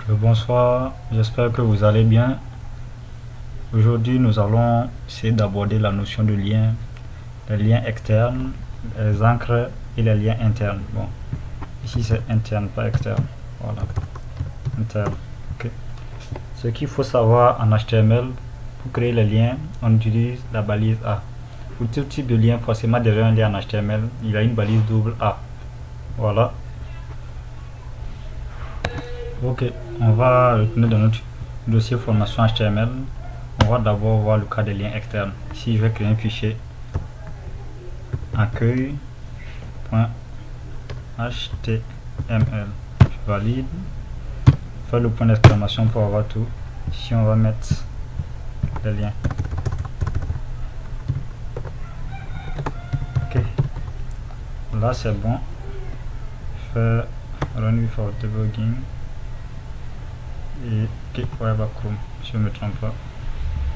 Bonsoir, j'espère que vous allez bien. Aujourd'hui, nous allons essayer d'aborder la notion de lien, les liens externes, les encres et les liens internes. Bon, ici c'est interne, pas externe. Voilà, interne. Ok. Ce qu'il faut savoir en HTML, pour créer les liens, on utilise la balise A. Pour tout type de lien, forcément derrière un lien en HTML, il y a une balise double A. Voilà. Ok, on va retourner dans notre dossier formation HTML. On va d'abord voir le cas des liens externes. Ici, je vais créer un fichier accueil.html. Je valide. Faire le point d'exclamation pour avoir tout. Ici, on va mettre les liens. Ok, là c'est bon. Faire run without debugging. Et ok, ouais, bah, Chrome, je ne me trompe pas.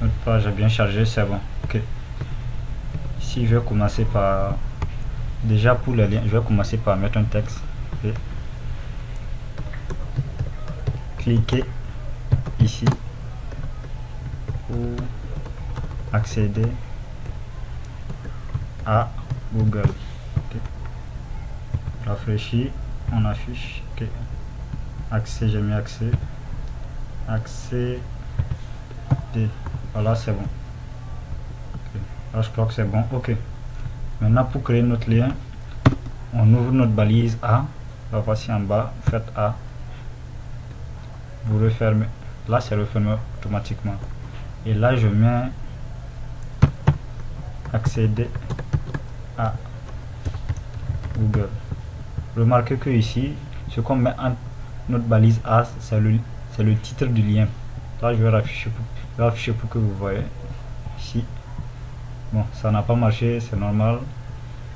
Notre page est bien chargée, c'est bon. Ok. Ici, je vais commencer par. Déjà pour les liens, je vais commencer par mettre un texte. Et cliquez ici pour accéder à Google. Okay. Rafraîchis, on affiche. Ok. Accès, j'ai mis accès. Accéder. Voilà, c'est bon. Okay. Là, je crois que c'est bon. Ok. Maintenant, pour créer notre lien, on ouvre notre balise A. La voici en bas. Faites A. Vous refermez. Là, c'est refermé automatiquement. Et là, je mets accéder à Google. Remarquez que ici, ce qu'on met en notre balise A, c'est le titre du lien. Là, je vais afficher pour que vous voyez. Ici, bon, ça n'a pas marché, c'est normal.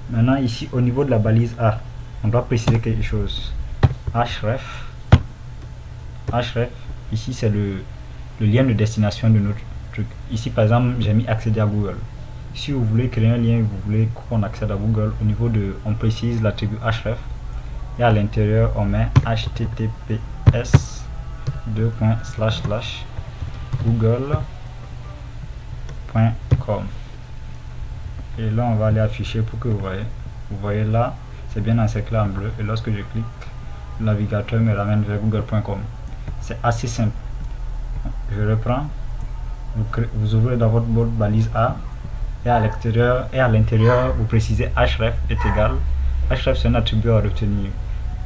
Maintenant, ici, au niveau de la balise A, on doit préciser quelque chose. Href, ici, c'est le lien de destination de notre truc. Ici, par exemple, j'ai mis accéder à Google. Si vous voulez créer un lien, vous voulez qu'on accède à Google, au niveau de, on précise l'attribut href. Et à l'intérieur, on met https google.com. Et là, on va aller afficher pour que vous voyez. Vous voyez là, c'est bien encerclé en bleu. Et lorsque je clique, le navigateur me ramène vers google.com. C'est assez simple. Je reprends. Vous ouvrez dans votre balise A. Et à l'intérieur, vous précisez href est égal. Href, c'est un attribut à retenir.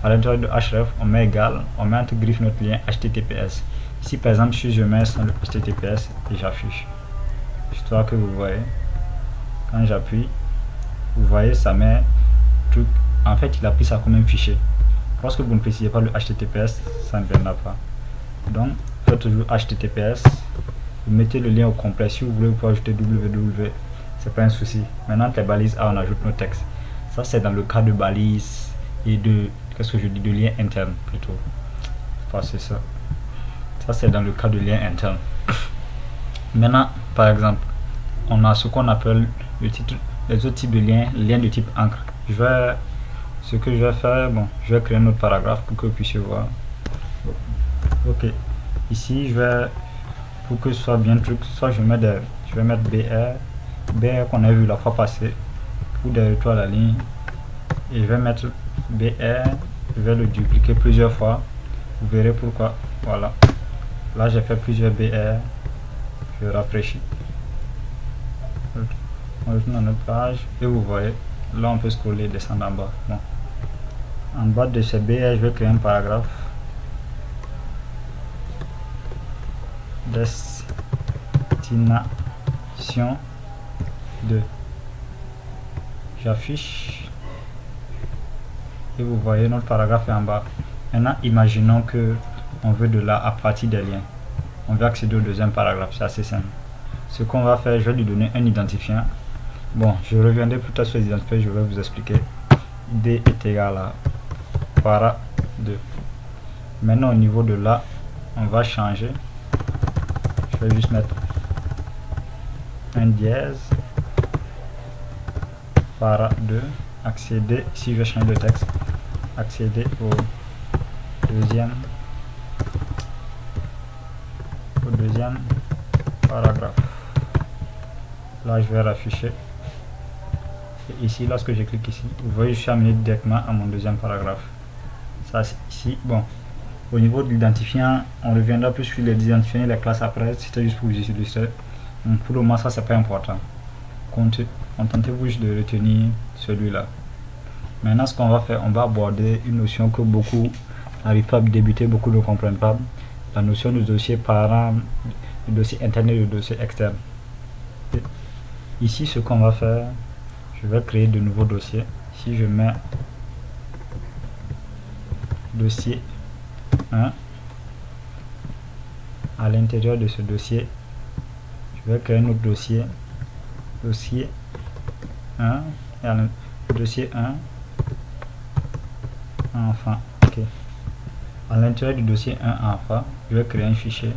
À l'intérieur de href, on met égal, on met entre griffes notre lien https. Ici, par exemple, si je mets sans le https et j'affiche, histoire que vous voyez, quand j'appuie, vous voyez, ça met truc. En fait, il a pris ça comme un fichier. Lorsque vous ne précisez pas le https, ça ne viendra pas. Donc, faites toujours https. Vous mettez le lien au complet. Si vous voulez, vous pouvez ajouter www. C'est pas un souci. Maintenant, les balises A, on ajoute nos textes. Ça, c'est dans le cas de balises et de, qu'est-ce que je dis, de lien interne plutôt. Enfin, c'est ça. Ça, c'est dans le cas de lien interne. Maintenant, par exemple, on a ce qu'on appelle le titre, les autres types de liens, liens de type encre. Ce que je vais faire, bon, je vais créer un autre paragraphe pour que vous puissiez voir. Ok. Ici, pour que ce soit bien truc, soit je vais mettre BR qu'on a vu la fois passée, pour derrière toi la ligne, et je vais mettre BR, je vais le dupliquer plusieurs fois, vous verrez pourquoi. Voilà, là j'ai fait plusieurs BR, je rafraîchis, on retourne dans notre page et vous voyez, là on peut scroller et descendre en bas. Bon. En bas de ce BR, je vais créer un paragraphe. Destination de. J'affiche et vous voyez notre paragraphe est en bas. Maintenant, imaginons que on veut de là à partir des liens. On veut accéder au deuxième paragraphe, c'est assez simple. Ce qu'on va faire, je vais lui donner un identifiant. Bon, je reviendrai plus tard sur les identifiants, je vais vous expliquer. D est égal à para 2. Maintenant, au niveau de là, on va changer. Je vais juste mettre un dièse para 2, accéder, si je change de texte, accéder au deuxième au deuxième paragraphe. Là, je vais rafficher. Et ici, lorsque je clique ici, vous voyez, je suis amené directement à mon deuxième paragraphe. Ça, ici, bon. Au niveau de l'identifiant, on reviendra plus sur les identifiants les classes après. C'était juste pour vous illustrer. Donc, pour le moment, ça, c'est pas important. Contentez-vous juste de retenir celui-là. Maintenant, ce qu'on va faire, on va aborder une notion que beaucoup n'arrivent pas à débuter, beaucoup ne comprennent pas. La notion de dossier parent, de dossier interne et de dossier externe. Et ici, ce qu'on va faire, je vais créer de nouveaux dossiers. Si je mets dossier 1, à l'intérieur de ce dossier, je vais créer un autre dossier, dossier 1, et à dossier 1, enfant. Ok. À l'intérieur du dossier 1 enfant, je vais créer un fichier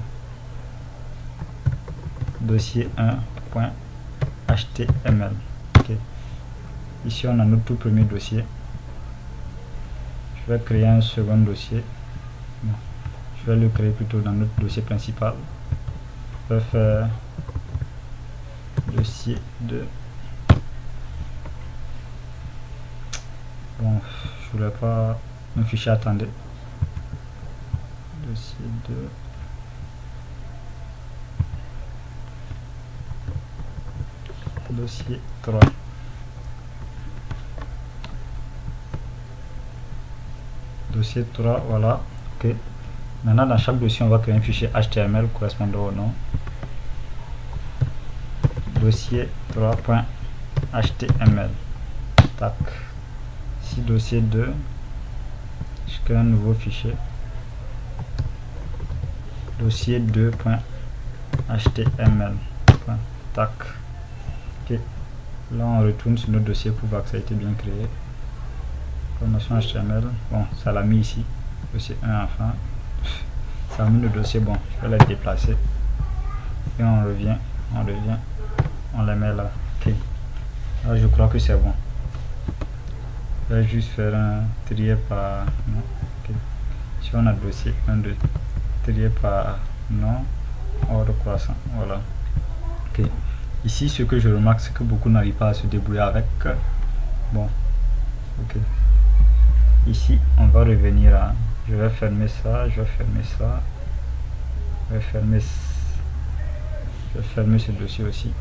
dossier 1.html. Ok. Ici, on a notre tout premier dossier. Je vais créer un second dossier. Bon. Je vais le créer plutôt dans notre dossier principal. Je vais faire dossier 2. Bon, je voulais pas un fichier, attendez. Dossier 2. Dossier 3. Dossier 3, voilà. Ok. Maintenant, dans chaque dossier, on va créer un fichier HTML correspondant au nom. Dossier 3.html. Tac. Ici, dossier 2. Je crée un nouveau fichier. Dossier 2.html. Tac. Ok. Là, on retourne sur notre dossier pour voir que ça a été bien créé. Formation HTML. Bon, ça l'a mis ici. Dossier 1 enfant. Ça a mis le dossier. Bon, je vais la déplacer. Et on revient. On les met là. Ok. Là, je crois que c'est bon. Je vais juste faire un trier par nom. Okay. Si on a dossier 1, 2, trier par nom, ordre croissant. Voilà. Ok. Ici, ce que je remarque, c'est que beaucoup n'arrivent pas à se débrouiller avec. Bon. Ok. Ici, on va revenir à. Je vais fermer ça. Je vais fermer ça. Je vais fermer ce dossier aussi.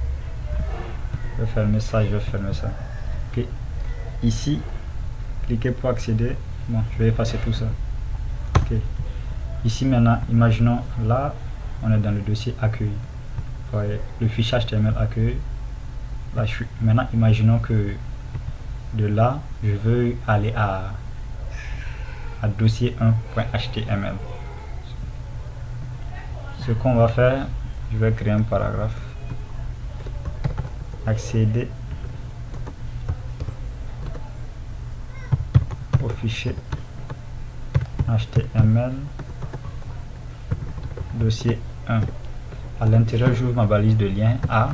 Je vais fermer ça. Je vais fermer ça. Ok. Ici, cliquez pour accéder. Bon, je vais effacer tout ça. Ok. Ici maintenant, imaginons là, on est dans le dossier accueil. Voyez, le fichier HTML accueil. Là, maintenant, imaginons que de là, je veux aller à dossier 1.html. Ce qu'on va faire, je vais créer un paragraphe. Accéder au fichier HTML dossier 1. À l'intérieur, j'ouvre ma balise de lien A,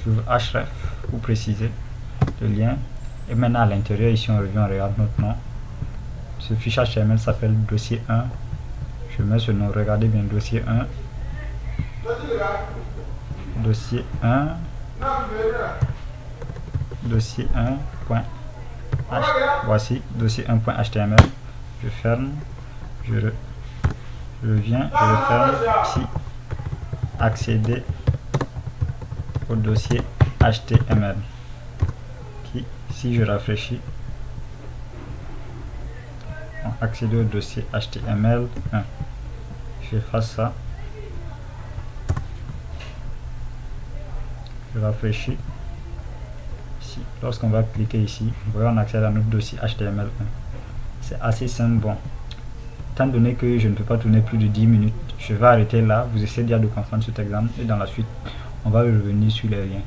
j'ouvre href pour préciser le lien. Et maintenant, à l'intérieur, ici, on revient, on regarde notre nom. Ce fichier HTML s'appelle dossier 1. Je mets ce nom, regardez bien, dossier 1. Dossier 1. Dossier 1. Voici, dossier 1.html. Je ferme. Je reviens, je referme. Ici, accéder au dossier HTML. Okay. Si je rafraîchis, accéder au dossier HTML 1. J'efface ça. Je rafraîchis. Ici, lorsqu'on va cliquer ici, vous voyez, on accède à notre dossier HTML 1. C'est assez simple. Bon, étant donné que je ne peux pas tourner plus de 10 minutes, je vais arrêter là. Vous essayez déjà de comprendre cet exemple et dans la suite, on va revenir sur les liens.